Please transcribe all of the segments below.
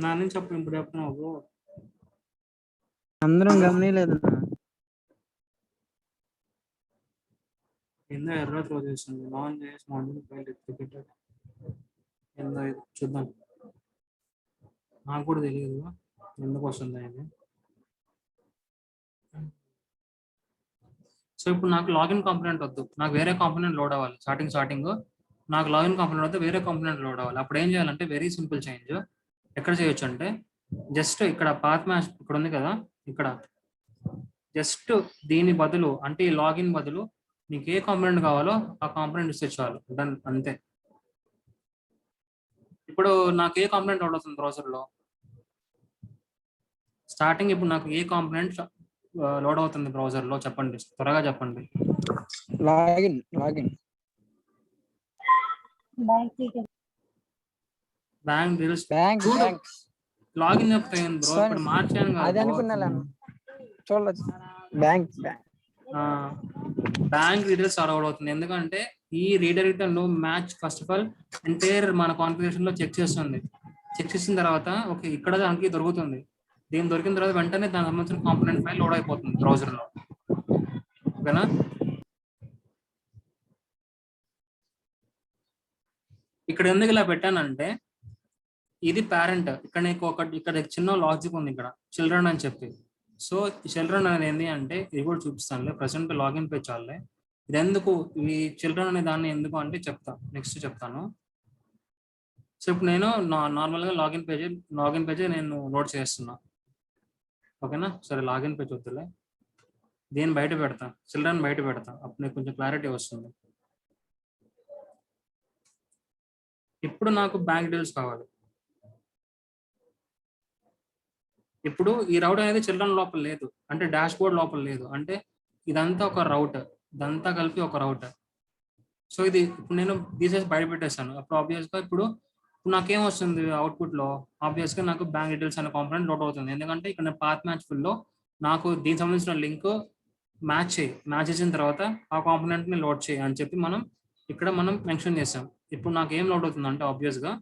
నా నుంచి చెప్పు ఇప్పుడు చెప్తున్నావు. అందరం గమనిలేదన్నా. కింద ఎర్ర త్రో చేస్తుంది. నాన్ చేసి మాడ్యూల్ ఫైల్ ఎత్తుకెట్టాడు. కింద చూద్దాం. నాకు కూడా తెలియదు ఎందుకు వస్తుంది అని. సో ఇప్పుడు నాకు లాగిన్ కాంపోనెంట్ వద్దు, నాకు వేరే కాంపోనెంట్ లోడ్ అవ్వాలి. స్టార్టింగ్ నాకు లాగిన్ కాంపోనెంట్ వద్దు, వేరే కాంపోనెంట్ లోడ్ అవ్వాలి. అప్పుడు ఏం చేయాలంటే వెరీ సింపుల్ చేంజ్. ఎక్కడ చేయొచ్చు అంటే జస్ట్ ఇక్కడ పాత్ మ్యాచ్ ఇక్కడ ఉంది కదా, ఇక్కడ జస్ట్ దీని బదులు అంటే ఈ లాగిన్ బదులు నీకు ఏ కాంపోనెంట్ కావాలో ఆ కాంపోనెంట్ ఇస్తే చాలు. అంతే. ఇప్పుడు నాకు ఏ కాంపోనెంట్ లోడ్ అవుతుంది బ్రౌజర్లో? స్టార్టింగ్ ఇప్పుడు నాకు ఏ కాంపోనెంట్ లోడ్ అవుతుంది బ్రౌజర్లో చెప్పండి, త్వరగా చెప్పండి. Login bank details. Bank login చెప్తాను బ్రో, ఇప్పుడు మార్చాను అది అనుకున్నా చూడలేదు. బ్యాంక్ డీటెయిల్స్ సర్వ్ అవుతుంది ఎందుకంటే ఈ రీడైరెక్ట్ లో match first of all entire మన కాన్ఫిగరేషన్ లో చెక్ చేస్తుంది. చెక్ చేసిన తర్వాత ఓకే ఇక్కడ దానికి దొరుకుతుంది. దీని దొరికిన తర్వాత వెంటనే దానికి సంబంధించిన కాంపోనెంట్ ఫైల్ లోడ్ అయిపోతుంది బ్రౌజర్ లో. ఓకేనా? ఇక్కడ ఎందుకు ఇలా పెట్టానంటే ఇది పేరెంట్, ఇక్కడ నీకు ఇక్కడ చిన్న లాజిక్ ఉంది, ఇక్కడ చిల్డ్రన్ అని చెప్పి. సో చిల్డ్రన్ అనేది ఏంటి అంటే ఇది కూడా చూపిస్తానులే, ప్రెసెంట్ లాగిన్ పేజ్ చాలే. ఇది ఎందుకు ఈ చిల్డ్రన్ అనే దాన్ని ఎందుకు అంటే నెక్స్ట్ చెప్తాను. సో ఇప్పుడు నేను నార్మల్గా లాగిన్ పేజ్ నేను లోడ్ చేస్తున్నా. ఓకేనా? సరే లాగిన్ పేజ్ వద్దులే, దీన్ని బయట పెడతా, చిల్డ్రన్ బయట పెడతా, అప్పుడు నీకు కొంచెం క్లారిటీ వస్తుంది. ఇప్పుడు నాకు బ్యాంక్ డీటెయిల్స్ కావాలి. ఇప్పుడు ఈ రౌట్ అనేది చిల్డ్రన్ లోపల లేదు, అంటే డాష్ బోర్డ్ లోపల లేదు, అంటే ఇదంతా ఒక రౌట్, ఇదంతా కలిపి ఒక రౌట్. సో ఇది ఇప్పుడు నేను తీసేసి బయట పెట్టేస్తాను. అప్పుడు ఆబ్వియస్గా ఇప్పుడు నాకేం వస్తుంది అవుట్పుట్ లో? ఆబ్వియస్గా నాకు బ్యాంక్ డీటెయిల్స్ అనే కాంపోనెంట్ లోడ్ అవుతుంది. ఎందుకంటే ఇక్కడ పాత్ మ్యాచ్ ఫుల్ లో నాకు దీనికి సంబంధించిన లింక్ మ్యాచ్ చేసిన తర్వాత ఆ కాంపోనెంట్ ని లోడ్ చేయి అని చెప్పి ఇక్కడ మనం మెన్షన్ చేసాం. ఇప్పుడు నాకు ఏం లోడ్ అవుతుంది అంటే ఆబ్వియస్గా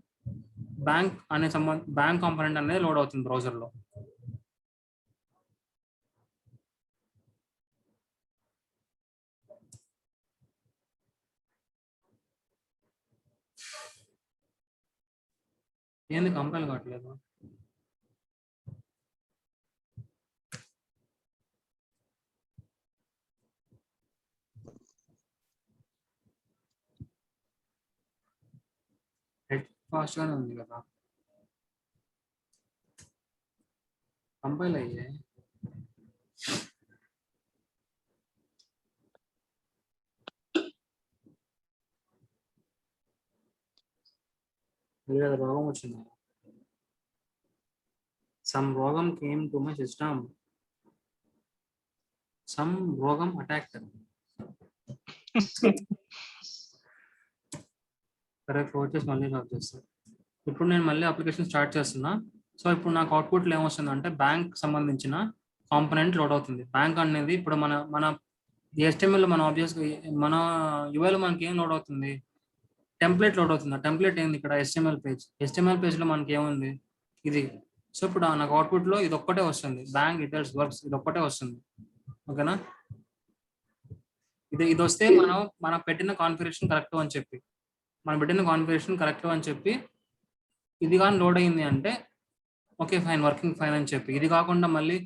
బ్యాంక్ కాంపోనెంట్ అనేది లోడ్ అవుతుంది బ్రౌజర్ లో. ఏంది కంపైల్ కావట్లేదు? ఫాస్ట్ గానే ఉంది కదా, కంపైల్ అయ్యే. రోగం వచ్చింది, సమ్ రోగం came to my system, some రోగం అటాక్డ్. సరే క్లోజ్ చేసి మళ్ళీ లాక్ చేస్తాను. ఇప్పుడు నేను మళ్ళీ అప్లికేషన్ స్టార్ట్ చేస్తున్నా. సో ఇప్పుడు నాకు అవుట్పుట్లో ఏమొస్తుందంటే బ్యాంక్ సంబంధించిన కాంపోనెంట్ లోడ్ అవుతుంది. బ్యాంక్ అనేది ఇప్పుడు మన HTML మన ఆబ్వియస్గా మన యూఐలో మనకి ఏం లోడ్ అవుతుంది? టెంప్లెట్ లోడ్ అవుతుంది. ఆ టెంప్లెట్ ఏంది? ఇక్కడ HTML పేజ్లో మనకి ఏముంది? ఇది. సో ఇప్పుడు నాకు అవుట్పుట్లో ఇది ఒక్కటే వస్తుంది, బ్యాంక్ డీటెయిల్స్ వర్క్స్, ఇది ఒక్కటే వస్తుంది. ఓకేనా? ఇది వస్తే మనం పెట్టిన కాన్ఫిగరేషన్ కరెక్ట్ అని చెప్పి ఇది కానీ లోడ్ అయింది అంటే ఓకే ఫైన్, వర్కింగ్ ఫైన్ అని చెప్పి. ఇది కాకుండా మళ్ళీ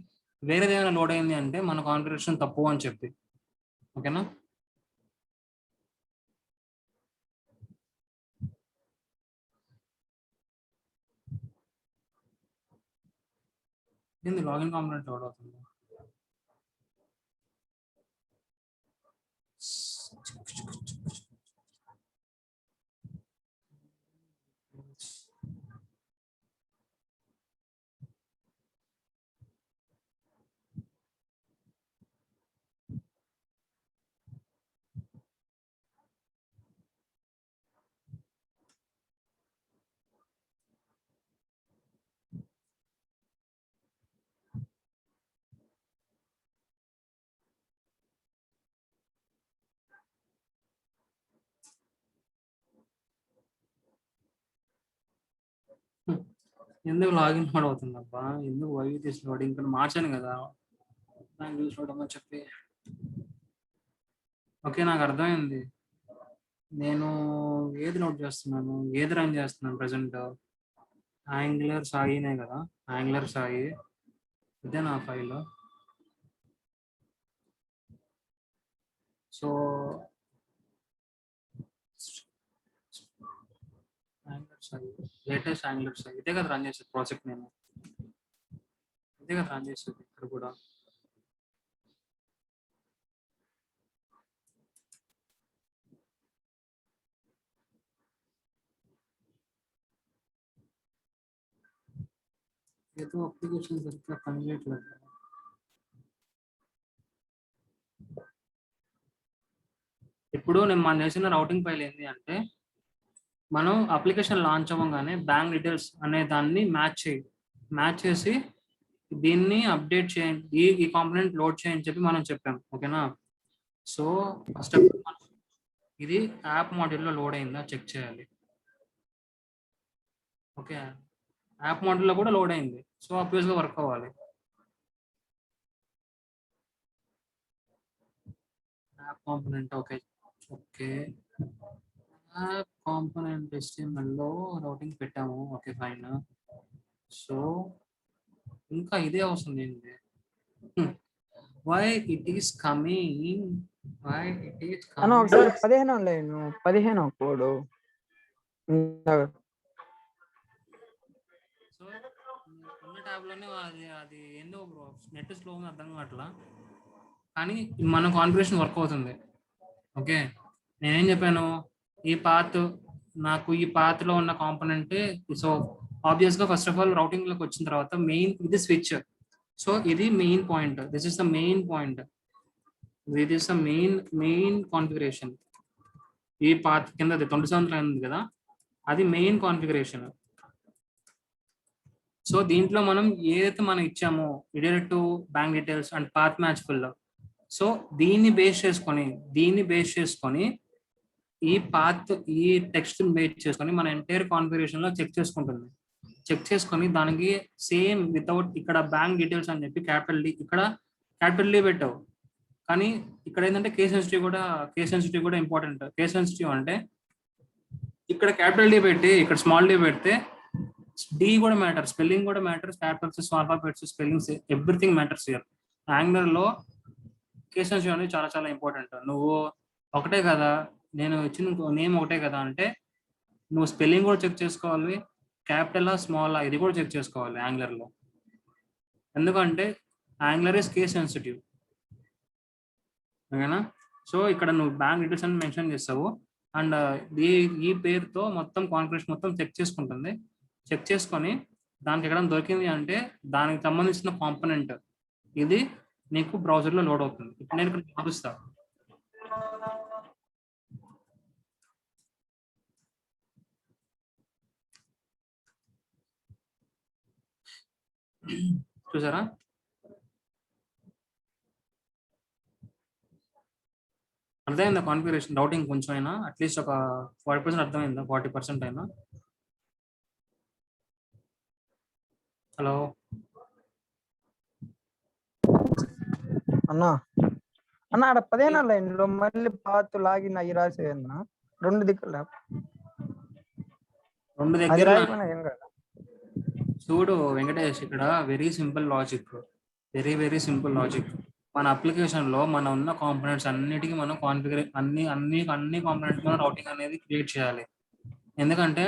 వేరేది ఏమైనా లోడ్ అయింది అంటే మన కాన్ఫిగరేషన్ తప్పు అని చెప్పి. ఓకేనా? ఏంది లాగిన్ కాంపోనెంట్ లోడ్ అవుతుంది? ఎందుకు లాగిన్ మోడ్ అవుతుంది అబ్బా? ఎందుకు వైవి తీసుకోవడం? ఇక్కడ మార్చాను కదా దాన్ని చూసుకోవడం అని చెప్పి. ఓకే, నాకు అర్థమైంది. నేను ఏది నోట్ చేస్తున్నాను, ఏది రన్ చేస్తున్నాను ప్రజెంట్? యాంగులర్ సాయినే కదా, యాంగులర్ సాయి ఇదే నా file. So angular Sai, latest angular Sai ఇదే కదా రన్ చేసేది ప్రాజెక్ట్. నేను ఇదే కదా రన్ చేసేది ఇక్కడ కూడా. ఏదో అప్లికేషన్ సరిగ్గా పనిచేయట్లేదు. ఇప్పుడు నేను మన చేసిన రౌటింగ్ ఫైల్ ఏంటి అంటే, మనం అప్లికేషన్ లాంచ్ అవ్వగానే బ్యాంక్ డీటెయిల్స్ అనే దాన్ని మ్యాచ్ చేసి దీన్ని అప్డేట్ చేయండి, ఈ కాంపోనెంట్ లోడ్ చేయని చెప్పి మనం చెప్పాం. ఓకేనా? సో ఫస్ట్ ఇది యాప్ మాడ్యూల్లో లోడ్ అయిందా చెక్ చేయాలి. ఓకే, యాప్ మాడ్యూల్లో కూడా లోడ్ అయింది. సో ఆబ్వియస్గా వర్క్ అవ్వాలి. App component okay okay app component HTML లో రౌటింగ్ పెట్టాము. Okay fine. సో ఇంకా ఇదే వస్తుంది ఏంటి? Why it is coming, why it is అన్న కమింగ్. ఒకసారి 15 లైన్ 15 కోడ్. సో ఉన్న ట్యాబ్ లోనే అది ఏందో బ్రో, నెట్ స్లో ఉంది అర్థం కావట్లా, కానీ మన కాన్ఫిగరేషన్ వర్క్ అవుతుంది. ఓకే, నేనేం చెప్పాను, నాకు ఈ పాత్ లో ఉన్న కాంపోనెంట్. సో ఆబ్వియస్ గా ఫస్ట్ ఆఫ్ ఆల్ రౌటింగ్ లోకి వచ్చిన తర్వాత మెయిన్ ఇది స్విచ్. సో ఇది main point, this is the main point, this is the main configuration. ఈ పాత్ కింద 27 ఉంది కదా, అది మెయిన్ కాన్ఫిగరేషన్. సో దీంట్లో మనం ఏదైతే మనం ఇచ్చామో related to bank details and path match full, so దీన్ని బేస్ చేసుకొని ఈ టెక్స్ట్ బేస్ చేసుకొని మన ఎంటైర్ కాన్ఫిగరేషన్ లో చెక్ చేసుకొని దానికి సేమ్ వితౌట్ ఇక్కడ బ్యాంక్ డీటెయిల్స్ అని చెప్పి క్యాపిటల్ డి, ఇక్కడ క్యాపిటల్ డి పెట్టావు. కానీ ఇక్కడ ఏంటంటే కేస్ సెన్సిటివ్ కూడా ఇంపార్టెంట్. కేస్ సెన్సిటివ్ అంటే ఇక్కడ క్యాపిటల్ డి పెట్టి ఇక్కడ స్మాల్ డి పెడితే డి కూడా మ్యాటర్, స్పెల్లింగ్ కూడా matters, Capitals alphabets spellings everything matters here. Angular లో కేస్ సెన్సిటివ్ అనేది చాలా చాలా ఇంపార్టెంట్. నువ్వు ఒకటే కదా, నేను ఇచ్చిన నేమ్ ఒకటే కదా అంటే నువ్వు స్పెల్లింగ్ కూడా చెక్ చేసుకోవాలి, క్యాపిటల్ స్మాల్ ఇది కూడా చెక్ చేసుకోవాలి యాంగులర్ లో. ఎందుకంటే యాంగులర్ ఇస్ కేస్ సెన్సిటివ్. ఓకేనా? సో ఇక్కడ నువ్వు బ్యాంక్ డీటెయిల్స్ అని మెన్షన్ చేస్తావు అండ్ ఈ పేరుతో మొత్తం కాన్ఫిగరేషన్ మొత్తం చెక్ చేసుకుంటుంది. చెక్ చేసుకొని దానికి ఎక్కడ దొరికింది అంటే దానికి సంబంధించిన కాంపోనెంట్ ఇది నీకు బ్రౌజర్ లో లోడ్ అవుతుంది. ఇప్పుడు నేను ఇక్కడ చూపిస్తా. చూసారా? అర్థమైందా కాన్ఫిగరేషన్? రౌటింగ్ కొంచెం అయినా అట్లీస్ట్ ఒక 40% అర్థమైందా? 40% అయినా? హలో అన్నా ఆడ 15 లైన్ లో మళ్ళీ పాత్ లాగిన్ అయ్యి రాసేదన్నా రెండు దగ్గర చూడు వెంకటేష్, ఇక్కడ వెరీ సింపుల్ లాజిక్. మన అప్లికేషన్ లో మన ఉన్న కాంపోనెంట్స్ అన్నిటికీ మనం అన్ని కాంపోనెంట్స్ మనం రౌటింగ్ అనేది క్రియేట్ చేయాలి. ఎందుకంటే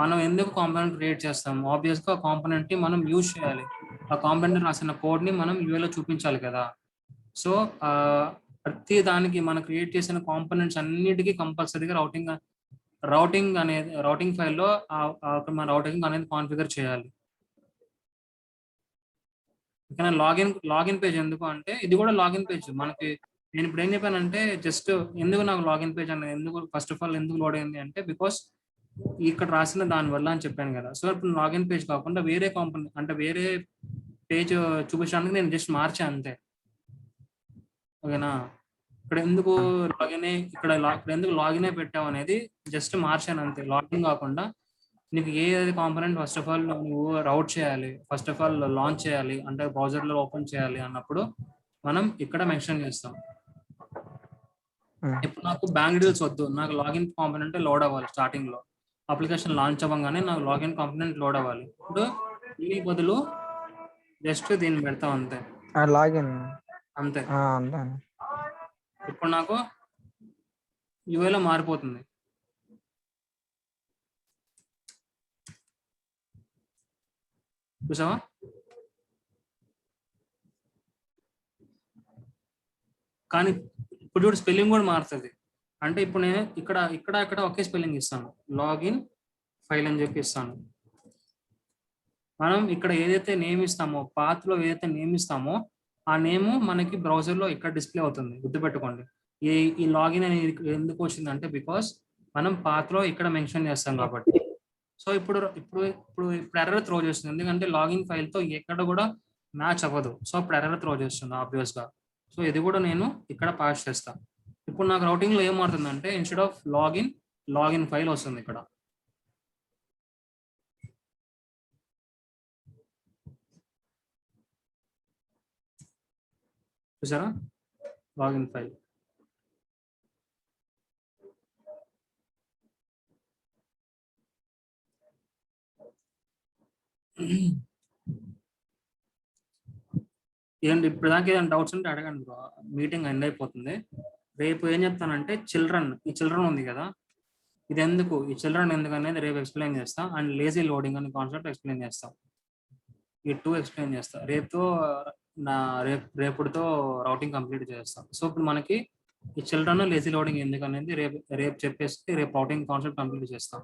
మనం ఎందుకు కాంపోనెంట్ క్రియేట్ చేస్తాం? ఆబ్వియస్ గా కాంపోనెంట్ ని మనం యూజ్ చేయాలి. ఆ కాంపోనెంట్ రాసిన కోడ్ ని మనం యూఏలో చూపించాలి కదా. సో ప్రతి దానికి మనం క్రియేట్ చేసిన కాంపోనెంట్స్ అన్నిటికీ కంపల్సరీగా రౌటింగ్ ఫైల్లో మన రౌటింగ్ అనేది కాన్ఫిగర్ చేయాలి. ఓకేనా? లాగిన్ పేజ్ ఎందుకు అంటే ఇది కూడా లాగిన్ పేజ్ మనకి. నేను ఇప్పుడు ఏం చెప్పానంటే జస్ట్ ఎందుకు నాకు లాగిన్ పేజ్ అనేది ఎందుకు ఫస్ట్ ఆఫ్ ఆల్ ఎందుకు లోడ్ అయింది అంటే బికాస్ ఇక్కడ రాసిన దాని వల్ల అని చెప్పాను కదా. సో ఇప్పుడు లాగిన్ పేజ్ కాకుండా వేరే కాంపోనెంట్ అంటే వేరే పేజ్ చూపించడానికి నేను జస్ట్ మార్చా అంతే. ఓకేనా? ఇక్కడ ఎందుకు లాగిన్ ఎందుకు లాగిన్ పెట్టావు అనేది జస్ట్ మార్చాను అంతే. లాగిన్ కాకుండా నీకు ఏది కాంపోనెంట్ ఫస్ట్ ఆఫ్ ఆల్ నువ్వు రౌట్ చేయాలి, ఫస్ట్ ఆఫ్ ఆల్ లాంచ్ చేయాలి అంటే బ్రౌజర్లో ఓపెన్ చేయాలి అన్నప్పుడు మనం ఇక్కడ మెన్షన్ చేస్తాం. ఇప్పుడు నాకు బ్యాంక్ డీటెయిల్స్ వద్దు, నాకు లాగిన్ కాంపోనెంట్ లోడ్ అవ్వాలి. స్టార్టింగ్ లో అప్లికేషన్ లాంచ్ అవ్వగానే నాకు లాగిన్ కాంపోనెంట్ లోడ్ అవ్వాలి. ఇప్పుడు దీనికి బదులు జస్ట్ దీన్ని పెడతాం అంతే, లాగిన్ అంతే. అంతే. ఇప్పుడు నాకు యూఐలో మారిపోతుంది. చూసావా? కానీ ఇప్పుడు చూడు స్పెల్లింగ్ కూడా మారుతుంది. అంటే ఇప్పుడు నేను ఇక్కడ ఇక్కడ ఇక్కడ ఒకే స్పెల్లింగ్ ఇస్తాను, లాగిన్ ఫైల్ అని చెప్పి ఇస్తాను. మనం ఇక్కడ ఏదైతే నేమ్ ఇస్తామో, పాత్లో ఏదైతే నేమ్ ఇస్తామో ఆ నేమ్ మనకి బ్రౌజర్లో ఇక్కడ డిస్ప్లే అవుతుంది. గుర్తుపెట్టుకోండి. ఈ లాగిన్ అనేది ఎందుకు వచ్చిందంటే బికాస్ మనం పాత్లో ఇక్కడ మెన్షన్ చేస్తాం కాబట్టి. సో ఇప్పుడు ఇప్పుడు ఇప్పుడు ఇప్పుడు ఎర్రర్ త్రో చేస్తుంది, ఎందుకంటే లాగిన్ ఫైల్తో ఎక్కడ కూడా మ్యాచ్ అవ్వదు. సో ఇప్పుడు ఎర్రర్ త్రో చేస్తుంది ఆబ్వియస్గా. సో ఇది కూడా నేను ఇక్కడ పాస్ చేస్తాను. ఇప్పుడు నాకు రౌటింగ్లో ఏం మారుతుందంటే ఇన్స్టెడ్ ఆఫ్ లాగిన్ ఫైల్ వస్తుంది ఇక్కడ. చూసారా? Login file. ఏంటి ఇప్పుడు దాకా ఏదైనా డౌట్స్ ఉంటే అడగండి బ్రో, మీటింగ్ ఎండ్ అయిపోతుంది. రేపు ఏం చెప్తానంటే ఈ చిల్డ్రన్ ఉంది కదా, ఇది ఎందుకు, ఈ చిల్డ్రన్ ఎందుకు అనేది రేపు ఎక్స్ప్లెయిన్ చేస్తా. అండ్ లేజీ లోడింగ్ అనే కాన్సెప్ట్ ఎక్స్ప్లెయిన్ చేస్తా. ఈ 2 ఎక్స్ప్లెయిన్ చేస్తా. రేపుతో రౌటింగ్ కంప్లీట్ చేస్తాం. సో ఇప్పుడు మనకి ఈ చిల్డ్రన్ లేజీ లోడింగ్ ఎందుకు అనేది రేపు చెప్పేసి రేపు రౌటింగ్ కాన్సెప్ట్ కంప్లీట్ చేస్తాం.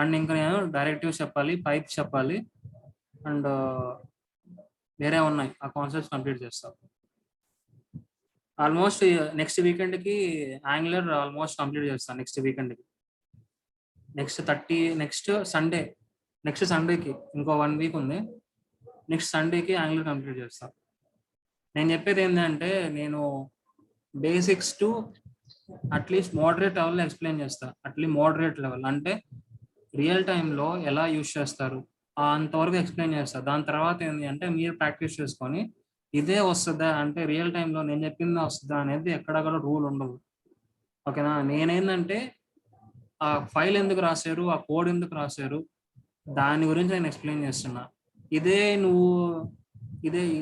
అండ్ ఇంకా నేను డైరెక్టివ్స్ చెప్పాలి, పైప్స్ చెప్పాలి, అండ్ వేరే ఉన్నాయి, ఆ కాన్సెప్ట్స్ కంప్లీట్ చేస్తాం. ఆల్మోస్ట్ నెక్స్ట్ వీకెండ్కి యాంగులర్ ఆల్మోస్ట్ కంప్లీట్ చేస్తాను. నెక్స్ట్ వీకెండ్కి, నెక్స్ట్ సండేకి ఇంకో 1 వీక్ ఉంది. నెక్స్ట్ సండేకి యాంగులర్ కంప్లీట్ చేస్తాను. నేను చెప్పేది ఏంటంటే నేను basics to at least moderate level explain చేస్తా. మోడరేట్ లెవెల్ అంటే రియల్ టైంలో ఎలా యూజ్ చేస్తారు అంతవరకు ఎక్స్ప్లెయిన్ చేస్తా. దాని తర్వాత ఏంటి అంటే మీరు ప్రాక్టీస్ చేసుకొని ఇదే వస్తుందా అంటే రియల్ టైంలో నేను చెప్పింది వస్తుందా అనేది ఎక్కడక్కడ రూల్ ఉండదు. ఓకేనా? నేనేందంటే ఆ ఫైల్ ఎందుకు రాశారు, ఆ కోడ్ ఎందుకు రాశారు, దాని గురించి నేను ఎక్స్ప్లెయిన్ చేస్తున్నా. ఇదే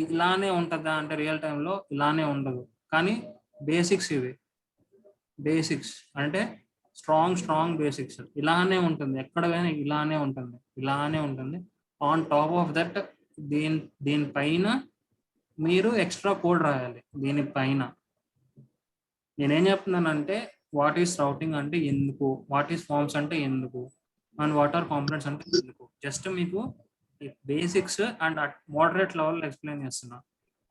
ఇలానే ఉంటుందా అంటే రియల్ టైంలో ఇలానే ఉండదు. కానీ బేసిక్స్ ఇవి, బేసిక్స్ అంటే స్ట్రాంగ్ బేసిక్స్ ఇలానే ఉంటుంది. ఎక్కడ పోయినా ఇలానే ఉంటుంది. ఆన్ టాప్ ఆఫ్ దట్ దీనిపైన మీరు ఎక్స్ట్రా కోడ్ రాయాలి. దీనిపైన నేనేం చెప్తున్నానంటే వాట్ ఈస్ రౌటింగ్ అంటే ఎందుకు, వాట్ ఈస్ ఫార్మ్స్ అంటే ఎందుకు, అండ్ వాట్ ఆర్ కాంపోనెంట్స్ అంటే ఎందుకు, జస్ట్ మీకు basics and moderate level explain చేస్తున్నా.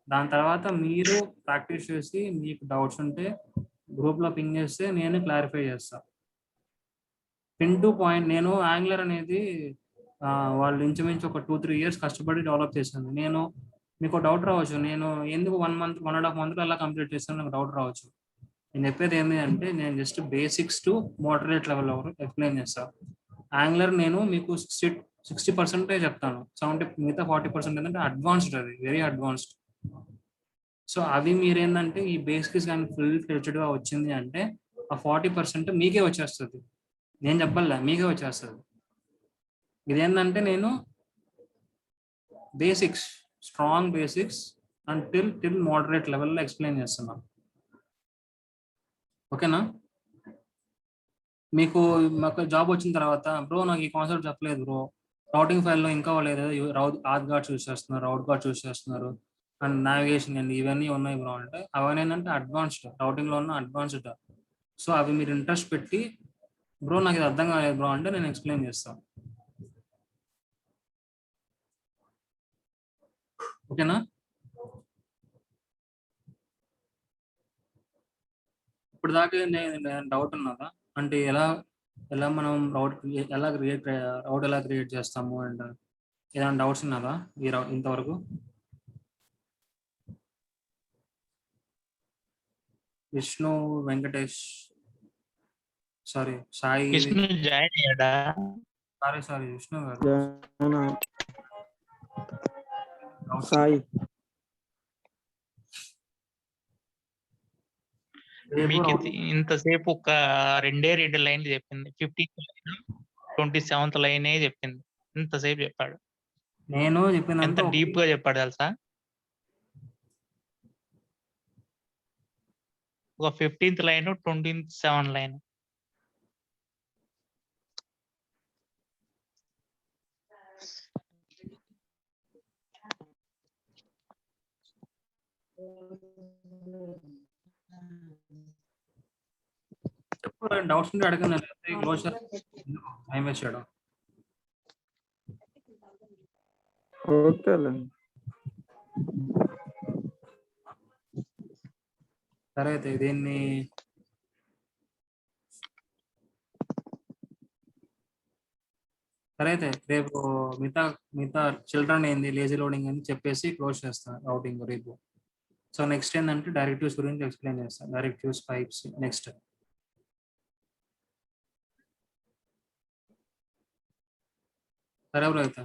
దాని తర్వాత మీరు ప్రాక్టీస్ చేసి మీకు డౌట్స్ ఉంటే గ్రూప్లో పింగ్ చేస్తే నేను క్లారిఫై చేస్తా. Pin to point. నేను యాంగులర్ అనేది వాళ్ళు ఇంచుమించు ఒక 2-3 years కష్టపడి డెవలప్ చేశాను. నేను మీకు డౌట్ రావచ్చు, నేను ఎందుకు 1.5 month ఎలా కంప్లీట్ చేస్తాను నాకు డౌట్ రావచ్చు. నేను చెప్పేది ఏంటి అంటే నేను just basics to moderate level explain చేస్తాను. యాంగులర్ నేను మీకు 60% చెప్తాను, 70 మిగతా 40% ఏంటంటే అడ్వాన్స్డ్, అది వెరీ అడ్వాన్స్డ్. సో అవి మీరేంటంటే ఈ బేసిక్స్ కానీ ఫుల్ ఫ్లెడ్జ్డ్గా వచ్చింది అంటే ఆ 40% మీకే వచ్చేస్తుంది. నేను చెప్పాలా, మీకే వచ్చేస్తుంది. ఇదేంటంటే నేను basics, strong basics and till moderate లెవెల్లో ఎక్స్ప్లెయిన్ చేస్తున్నా. ఓకేనా? మాకు జాబ్ వచ్చిన తర్వాత బ్రో నాకు ఈ కాన్సెప్ట్ చెప్పలేదు బ్రో, రౌటింగ్ ఫైల్లో ఇంకా లేదు, ఆత్ గార్డ్ చూస్ చేస్తున్నారు, రౌట్ గార్డ్ చూస్ చేస్తున్నారు, అండ్ నావిగేషన్ అండి ఇవన్నీ ఉన్నాయి బ్రో అంటే అవన్నీ ఏంటంటే అడ్వాన్స్డ్, రౌటింగ్లో ఉన్న అడ్వాన్స్డ్. సో అవి మీరు ఇంట్రెస్ట్ పెట్టి బ్రో నాకు ఇది అర్థం కాలేదు బ్రో అంటే నేను ఎక్స్ప్లెయిన్ చేస్తాను. ఓకేనా? ఇప్పుడు దాకా నేను డౌట్ ఉన్నదా అంటే ఎలా మనం రౌట్ ఎలా క్రియేట్ చేస్తాము అండ్ ఏదైనా డౌట్స్ ఉన్నదా ఇంతవరకు? విష్ణు వెంకటేష్, సారీ సాయి విష్ణు జాయిన్ అయ్యాడా? సారీ విష్ణు గారు. జన సాయి రేపు మీకు ఇంతసేపు ఒక 2 లైన్లు చెప్పింది. 27th లైనే చెప్పింది. ఇంతసేపు చెప్పాడు. నేను ఎంత చెప్పినంత డీప్ గా చెప్పాడు తెలుసా? ఒక 15th లైన్ 27 లైన్. డౌట్స్ ఉంటే అడగండి. క్లోజర్ టైం వేస్ట్ చేయడం. ఓకేలేండి. సరే అయితే దీన్ని సరే అయితే రేపు మిగతా చిల్డ్రన్ ఏంది లేజీ లోడింగ్ అని చెప్పేసి క్లోజ్ చేస్తాను రౌటింగ్ రేపు. సో నెక్స్ట్ ఏంటంటే డైరెక్టివ్స్ గురించి ఎక్స్ప్లెయిన్ చేస్తాను. Directives pipes next. సరే బ్రో అయితే.